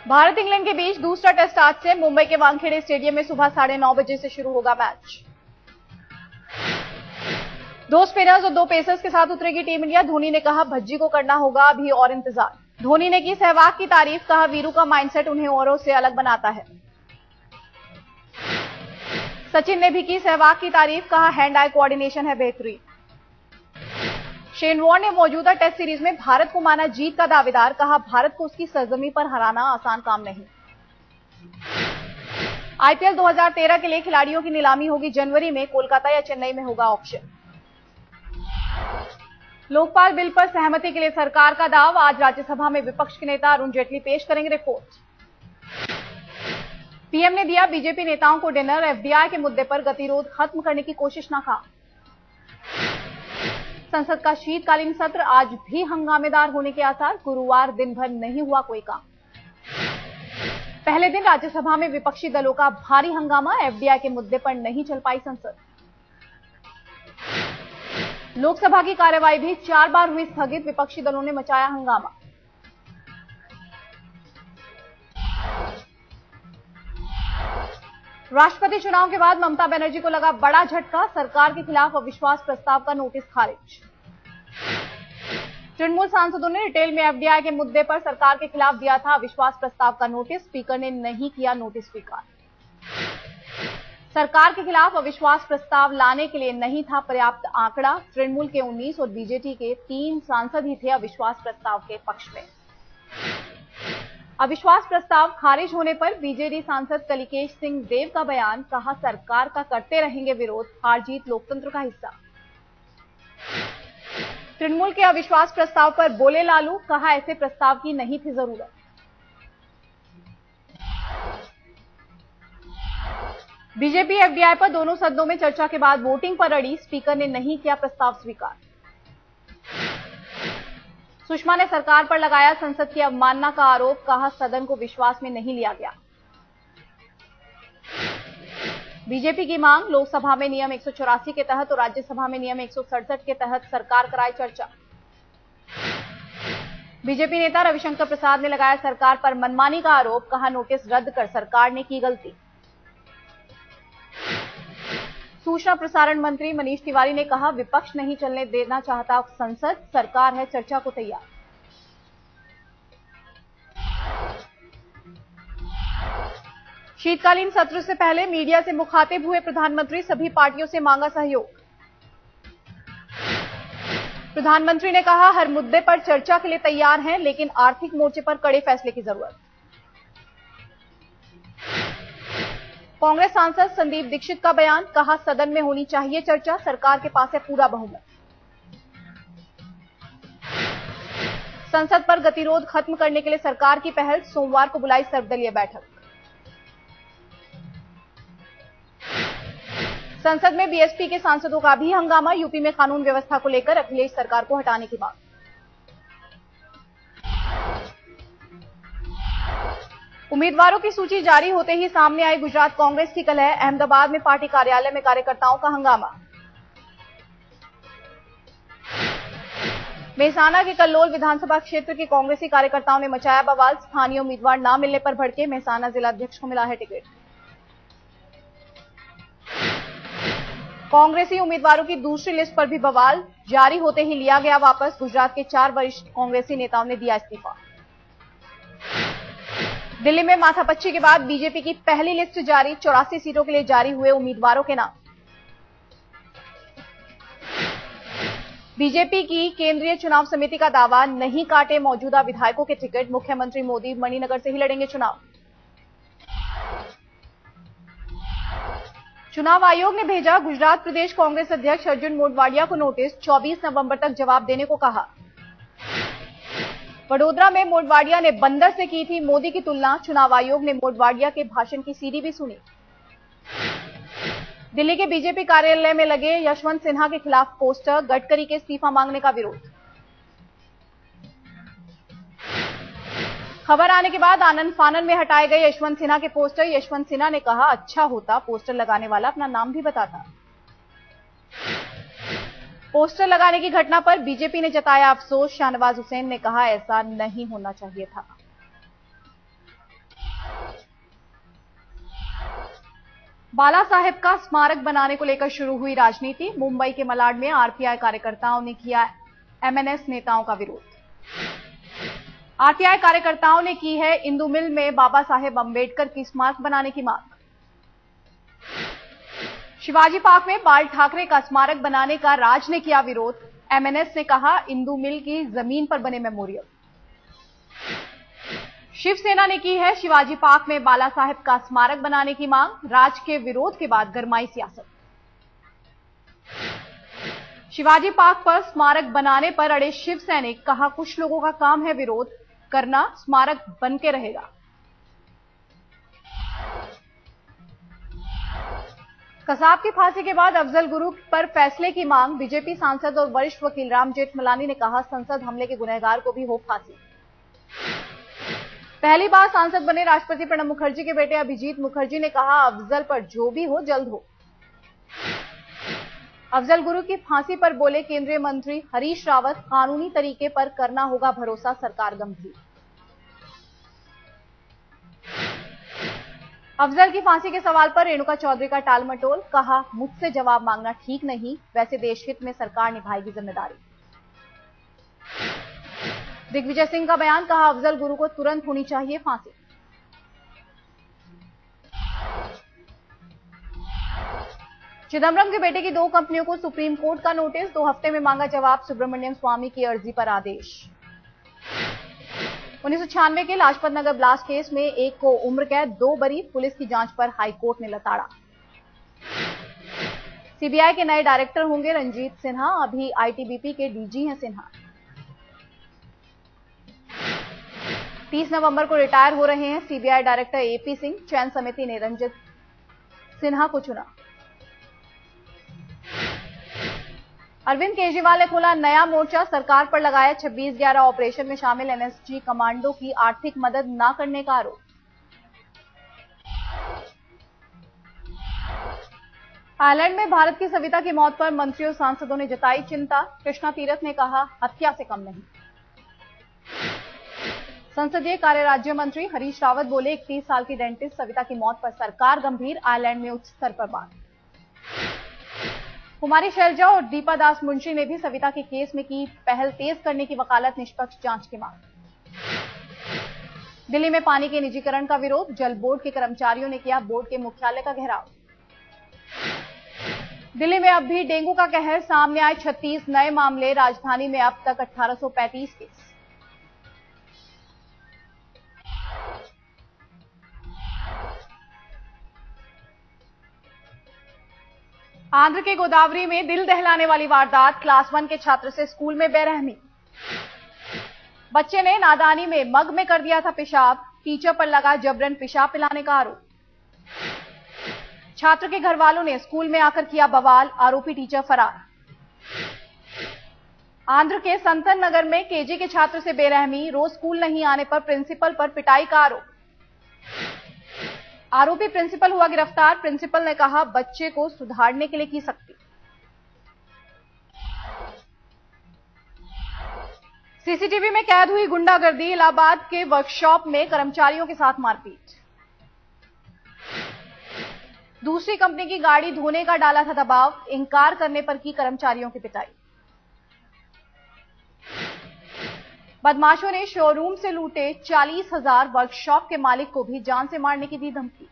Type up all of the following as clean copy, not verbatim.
Bharat England के बीच दूसरा test आज से मुंबई के वानखेड़े स्टेडियम में सुबह 9:30 बजे से शुरू होगा मैच। 2 स्पिनर्स और 2 पेसर्स के साथ उतरेगी टीम इंडिया। धोनी ने कहा भज्जी को करना होगा अभी और इंतजार। धोनी ने की सहवाग की तारीफ, कहा वीरू का माइंडसेट उन्हें औरों से अलग बनाता है। सचिन ने भी की सहवाग की तारीफ, कहा हैंड आई कोऑर्डिनेशन है बेहतरीन। शेन वॉर्न ने मौजूदा टेस्ट सीरीज में भारत को माना जीत का दावेदार, कहा भारत को उसकी सरजमी पर हराना आसान काम नहीं। आईपीएल 2013 के लिए खिलाड़ियों की नीलामी होगी जनवरी में। कोलकाता या चेन्नई में होगा ऑक्शन। लोकपाल बिल पर सहमति के लिए सरकार का दाव। आज राज्यसभा में विपक्ष के नेता अरुण जेटली पेश करेंगे रिपोर्ट। पीएम ने दिया बीजेपी नेताओं को डिनर। एफडीआई के मुद्दे पर गतिरोध खत्म करने की कोशिश नाकाम। संसद का शीतकालीन सत्र आज भी हंगामेदार होने के आसार। गुरुवार दिन भर नहीं हुआ कोई काम। पहले दिन राज्यसभा में विपक्षी दलों का भारी हंगामा। एफडीआई के मुद्दे पर नहीं चल पाई संसद। लोकसभा की कार्यवाही भी 4 बार हुई स्थगित। विपक्षी दलों ने मचाया हंगामा। राष्ट्रपति चुनाव के बाद ममता बनर्जी को लगा बड़ा झटका। सरकार के खिलाफ अविश्वास प्रस्ताव का नोटिस खारिज। तृणमूल सांसदों ने रिटेल में एफडीआई के मुद्दे पर सरकार के खिलाफ दिया था अविश्वास प्रस्ताव का नोटिस। स्पीकर ने नहीं किया नोटिस स्वीकार। सरकार के खिलाफ अविश्वास प्रस्ताव लाने के लिए नहीं था पर्याप्त आंकड़ा। तृणमूल के 19 और बीजेपी के 3 सांसद ही थे अविश्वास प्रस्ताव के पक्ष में। अविश्वास प्रस्ताव खारिज होने पर बीजेडी सांसद कलिकेश सिंह देव का बयान, कहा सरकार का करते रहेंगे विरोध। हार जीत लोकतंत्र का हिस्सा। तृणमूल के अविश्वास प्रस्ताव पर बोले लालू, कहा ऐसे प्रस्ताव की नहीं थी जरूरत। बीजेपी एफडीआई पर दोनों सदनों में चर्चा के बाद वोटिंग पर अड़ी। स्पीकर ने नहीं किया प्रस्ताव स्वीकार। सुषमा ने सरकार पर लगाया संसद की अवमानना का आरोप, कहा सदन को विश्वास में नहीं लिया गया। बीजेपी की मांग, लोकसभा में नियम 184 के तहत और राज्यसभा में नियम 167 के तहत सरकार कराए चर्चा। बीजेपी नेता रविशंकर प्रसाद ने लगाया सरकार पर मनमानी का आरोप, कहा नोटिस रद्द कर सरकार ने की गलती। सूचना प्रसारण मंत्री मनीष तिवारी ने कहा विपक्ष नहीं चलने देना चाहता संसद, सरकार है चर्चा को तैयार। शीतकालीन सत्र से पहले मीडिया से मुखातिब हुए प्रधानमंत्री, सभी पार्टियों से मांगा सहयोग। प्रधानमंत्री ने कहा हर मुद्दे पर चर्चा के लिए तैयार हैं, लेकिन आर्थिक मोर्चे पर कड़े फैसले की जरूरत। कांग्रेस सांसद संदीप दीक्षित का बयान, कहा सदन में होनी चाहिए चर्चा, सरकार के पास है पूरा बहुमत। संसद पर गतिरोध खत्म करने के लिए सरकार की पहल, सोमवार को बुलाई सर्वदलीय बैठक। संसद में बीएसपी के सांसदों का भी हंगामा। यूपी में कानून व्यवस्था को लेकर अखिलेश सरकार को हटाने की मांग। उम्मीदवारों की सूची जारी होते ही सामने आई गुजरात कांग्रेस की कलह। अहमदाबाद में पार्टी कार्यालय में कार्यकर्ताओं का हंगामा। मेहसाना के कल्लोल विधानसभा क्षेत्र के कांग्रेसी कार्यकर्ताओं ने मचाया बवाल। स्थानीय उम्मीदवार न मिलने पर भड़के। मेहसाना जिलाध्यक्ष को मिला है टिकट। कांग्रेसी उम्मीदवारों की दूसरी लिस्ट पर भी बवाल। जारी होते ही लिया गया वापस। गुजरात के 4 वरिष्ठ कांग्रेसी नेताओं ने दिया इस्तीफा। दिल्ली में माथापच्ची के बाद बीजेपी की पहली लिस्ट जारी। 84 सीटों के लिए जारी हुए उम्मीदवारों के नाम। बीजेपी की केंद्रीय चुनाव समिति का दावा, नहीं काटे मौजूदा विधायकों के टिकट। मुख्यमंत्री मोदी मणिनगर से ही लड़ेंगे चुनाव। चुनाव आयोग ने भेजा गुजरात प्रदेश कांग्रेस अध्यक्ष अर्जुन मोढवाडिया को नोटिस। 24 नवंबर तक जवाब देने को कहा। वडोदरा में मोढवाडिया ने बंदर से की थी मोदी की तुलना। चुनाव आयोग ने मोढवाडिया के भाषण की सीडी भी सुनी। दिल्ली के बीजेपी कार्यालय में लगे यशवंत सिन्हा के खिलाफ पोस्टर। गडकरी के इस्तीफा मांगने का विरोध। खबर आने के बाद आनंद फानन में हटाए गए यशवंत सिन्हा के पोस्टर। यशवंत सिन्हा ने कहा अच्छा होता पोस्टर लगाने वाला अपना नाम भी बताता। पोस्टर लगाने की घटना पर बीजेपी ने जताया अफसोस। शाहनवाज हुसैन ने कहा ऐसा नहीं होना चाहिए था। बाला साहेब का स्मारक बनाने को लेकर शुरू हुई राजनीति। मुंबई के मलाड में आरपीआई कार्यकर्ताओं ने किया एमएनएस नेताओं का विरोध। आरपीआई कार्यकर्ताओं ने की है इंदू मिल में बाबा साहेब अंबेडकर की स्मारक बनाने की मांग। शिवाजी पार्क में बाल ठाकरे का स्मारक बनाने का राज ने किया विरोध। एमएनएस ने कहा इंदू मिल की जमीन पर बने मेमोरियल। शिवसेना ने की है शिवाजी पार्क में बाला साहेब का स्मारक बनाने की मांग। राज के विरोध के बाद गरमाई सियासत। शिवाजी पार्क पर स्मारक बनाने पर अड़े शिव सैनिक, कहा कुछ लोगों का काम है विरोध करना, स्मारक बन के रहेगा। कसाब की फांसी के बाद अफजल गुरु पर फैसले की मांग। बीजेपी सांसद और वरिष्ठ वकील राम जेठमलानी ने कहा संसद हमले के गुनहगार को भी हो फांसी। पहली बार सांसद बने राष्ट्रपति प्रणब मुखर्जी के बेटे अभिजीत मुखर्जी ने कहा अफजल पर जो भी हो जल्द हो। अफजल गुरु की फांसी पर बोले केंद्रीय मंत्री हरीश रावत, कानूनी तरीके पर करना होगा भरोसा, सरकार गंभीर। अफजल की फांसी के सवाल पर रेणुका चौधरी का टालमटोल, कहा मुझसे जवाब मांगना ठीक नहीं, वैसे देश हित में सरकार निभाएगी जिम्मेदारी। दिग्विजय सिंह का बयान, कहा अफजल गुरु को तुरंत होनी चाहिए फांसी। चिदंबरम के बेटे की 2 कंपनियों को सुप्रीम कोर्ट का नोटिस, 2 हफ्ते में मांगा जवाब। सुब्रमण्यम स्वामी की अर्जी पर आदेश। 1996 के लाजपत नगर ब्लास्ट केस में एक को उम्र कैद, 2 बरी। पुलिस की जांच पर हाईकोर्ट ने लताड़ा। सीबीआई के नए डायरेक्टर होंगे रंजीत सिन्हा, अभी आईटीबीपी के डीजी हैं सिन्हा। 30 नवंबर को रिटायर हो रहे हैं सीबीआई डायरेक्टर एपी सिंह। चयन समिति ने रंजीत सिन्हा को चुना। अरविंद केजरीवाल ने खोला नया मोर्चा, सरकार पर लगाया 26/11 ऑपरेशन में शामिल एनएसजी कमांडो की आर्थिक मदद न करने का आरोप। आयरलैंड में भारत की सविता की मौत पर मंत्रियों सांसदों ने जताई चिंता। कृष्णा तीरथ ने कहा हत्या से कम नहीं। संसदीय कार्य राज्य मंत्री हरीश रावत बोले 31 साल की डेंटिस्ट सविता की मौत पर सरकार गंभीर, आयरलैंड में उच्च स्तर पर बात। कुमारी शैलजा और दीपा दास मुंशी ने भी सविता के केस में की पहल तेज करने की वकालत, निष्पक्ष जांच की मांग। दिल्ली में पानी के निजीकरण का विरोध, जल बोर्ड के कर्मचारियों ने किया बोर्ड के मुख्यालय का घेराव। दिल्ली में अब भी डेंगू का कहर, सामने आए 36 नए मामले, राजधानी में अब तक 1835 केस। आंध्र के गोदावरी में दिल दहलाने वाली वारदात, क्लास 1 के छात्र से स्कूल में बेरहमी। बच्चे ने नादानी में मग में कर दिया था पेशाब, टीचर पर लगा जबरन पेशाब पिलाने का आरोप। छात्र के घर वालों ने स्कूल में आकर किया बवाल, आरोपी टीचर फरार। आंध्र के संतन नगर में केजी के छात्र से बेरहमी, रोज स्कूल नहीं आने पर प्रिंसिपल पर पिटाई का आरोप। आरोपी प्रिंसिपल हुआ गिरफ्तार, प्रिंसिपल ने कहा बच्चे को सुधारने के लिए की सख्ती। सीसीटीवी में कैद हुई गुंडागर्दी, इलाहाबाद के वर्कशॉप में कर्मचारियों के साथ मारपीट। दूसरी कंपनी की गाड़ी धोने का डाला था दबाव, इंकार करने पर की कर्मचारियों की पिटाई। बदमाशों ने शोरूम से लूटे 40,000, वर्कशॉप के मालिक को भी जान से मारने की दी धमकी।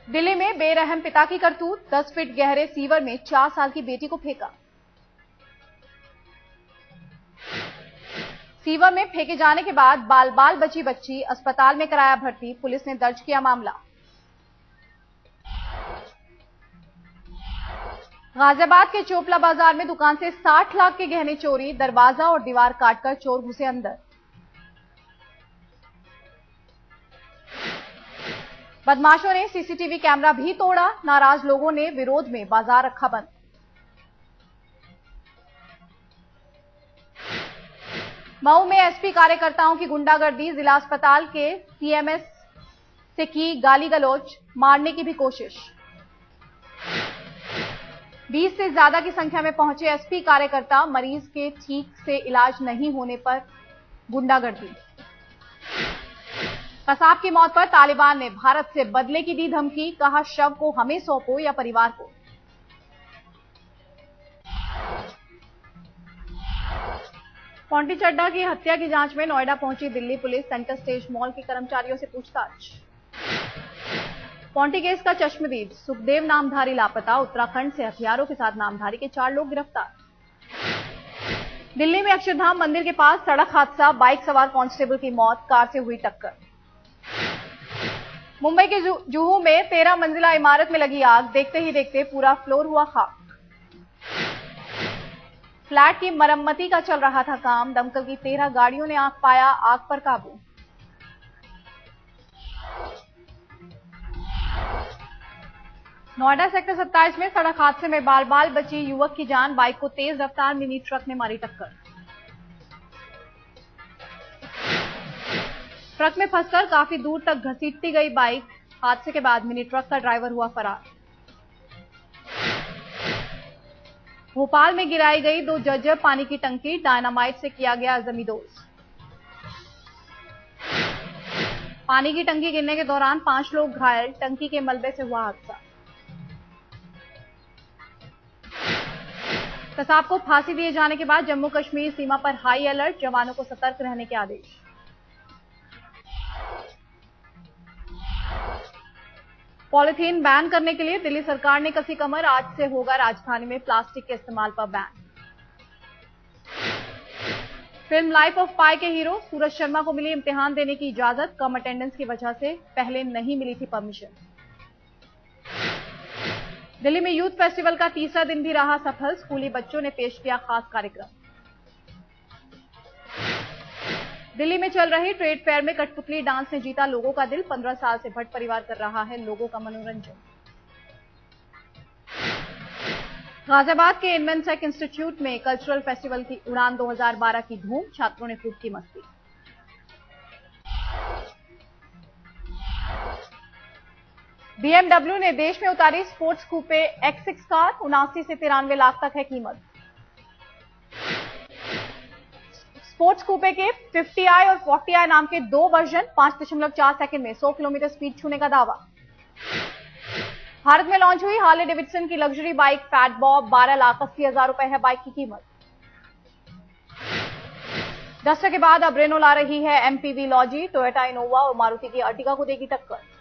दिल्ली में बेरहम पिता की करतूत, 10 फीट गहरे सीवर में 4 साल की बेटी को फेंका। सीवर में फेंके जाने के बाद बाल बाल बची बच्ची, अस्पताल में कराया भर्ती, पुलिस ने दर्ज किया मामला। गाजियाबाद के चोपला बाजार में दुकान से 60 लाख के गहने चोरी, दरवाजा और दीवार काटकर चोर घुसे अंदर। बदमाशों ने सीसीटीवी कैमरा भी तोड़ा, नाराज लोगों ने विरोध में बाजार रखा बंद। मऊ में एसपी कार्यकर्ताओं की गुंडागर्दी, जिला अस्पताल के सीएमएस से की गाली गलौज, मारने की भी कोशिश। 20 से ज्यादा की संख्या में पहुंचे एसपी कार्यकर्ता, मरीज के ठीक से इलाज नहीं होने पर गुंडागर्दी। कसाब की मौत पर तालिबान ने भारत से बदले की दी धमकी, कहा शव को हमें सौंपो या परिवार को। पॉन्टी चड्ढा की हत्या की जांच में नोएडा पहुंची Delhi police, centre stage mall के कर्मचारियों से पूछताछ। पॉन्टी केस का चश्मदीद, सुखदेव नामधारी लापता, उत्तराखंड से हथियारों के साथ नामधारी के 4 लोग गिरफ्तार। दिल्ली में अक्षरधाम मंदिर के पास सड़क हादसा, बाइक सवार कांस्टेबल की मौत, कार से हुई टक्कर। मुंबई के जुहू में 13 मंजिला इमारत में लगी आग, देखते ही देखते पूरा फ्लोर हुआ खाक। फ्लैट की मरम्मती का चल रहा था काम, दमकल की 13 गाड़ियों ने आग पाया आग पर काबू। नोएडा सेक्टर 27 में सड़क हादसे में बाल बाल बची युवक की जान, बाइक को तेज रफ्तार मिनी ट्रक ने मारी टक्कर। ट्रक में फंसकर काफी दूर तक घसीटती गई बाइक, हादसे के बाद मिनी ट्रक का ड्राइवर हुआ फरार। भोपाल में गिराई गई 2 जर्जर पानी की टंकी, डायनामाइट से किया गया जमींदोज। पानी की टंकी गिरने के दौरान 5 लोग घायल, टंकी के मलबे से हुआ हादसा। कसाब को फांसी दिए जाने के बाद जम्मू कश्मीर सीमा पर हाई अलर्ट, जवानों को सतर्क रहने के आदेश। पॉलीथीन बैन करने के लिए दिल्ली सरकार ने कसी कमर, आज से होगा राजधानी में प्लास्टिक के इस्तेमाल पर बैन। फिल्म लाइफ ऑफ पाई के हीरो सूरज शर्मा को मिली इम्तिहान देने की इजाजत, कम अटेंडेंस की वजह से पहले नहीं मिली थी परमिशन। दिल्ली में यूथ फेस्टिवल का तीसरा दिन भी रहा सफल, स्कूली बच्चों ने पेश किया खास कार्यक्रम। दिल्ली में चल रही ट्रेड फेयर में कठपुतली डांस ने जीता लोगों का दिल, 15 साल से भट्ट परिवार कर रहा है लोगों का मनोरंजन। गाजियाबाद के इन्वेंसेक इंस्टीट्यूट में कल्चरल फेस्टिवल की उड़ान 2012 की धूम, छात्रों ने खूब की मस्ती। BMW ने देश में उतारी स्पोर्ट्स कूपे X6 कार, 79 से 93 लाख तक है कीमत। स्पोर्ट्स कूपे के 50i और 40i नाम के 2 वर्जन, 5.4 सेकंड में 100 किलोमीटर स्पीड छूने का दावा। भारत में लॉन्च हुई हार्ले डेविडसन की लग्जरी बाइक फैट बॉब, 12,80,000 रुपए है बाइक की कीमत। डस्टर के बाद अब रेनो ला रही है MPV लॉजी, टोयोटा इनोवा और मारुति की अर्टिगा को देगी टक्कर।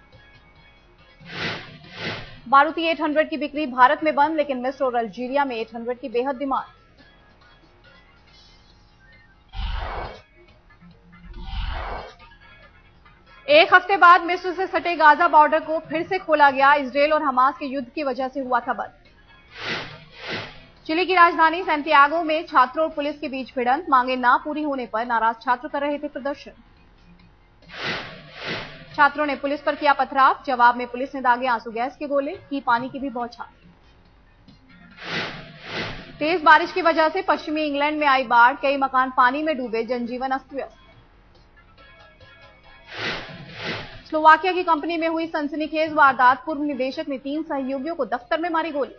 मारुति 800 की बिक्री भारत में बंद, लेकिन मिस्र और अल्जीरिया में 800 की बेहद डिमांड। एक हफ्ते बाद मिस्र से सटे गाजा बॉर्डर को फिर से खोला गया, इजरायल और हमास के युद्ध की वजह से हुआ था बंद। चिली की राजधानी सैंटियागो में छात्रों और पुलिस के बीच भिड़ंत, मांगे ना पूरी होने पर नाराज छात्र कर रहे थे प्रदर्शन। छात्रों ने पुलिस पर किया पथराव, जवाब में पुलिस ने दागे आंसू गैस के गोले, की पानी की भी बौछार। तेज बारिश की वजह से पश्चिमी इंग्लैंड में आई बाढ़, कई मकान पानी में डूबे, जनजीवन अस्त व्यस्त। स्लोवाकिया की कंपनी में हुई सनसनीखेज वारदात, पूर्व निदेशक ने 3 सहयोगियों को दफ्तर में मारी गोली।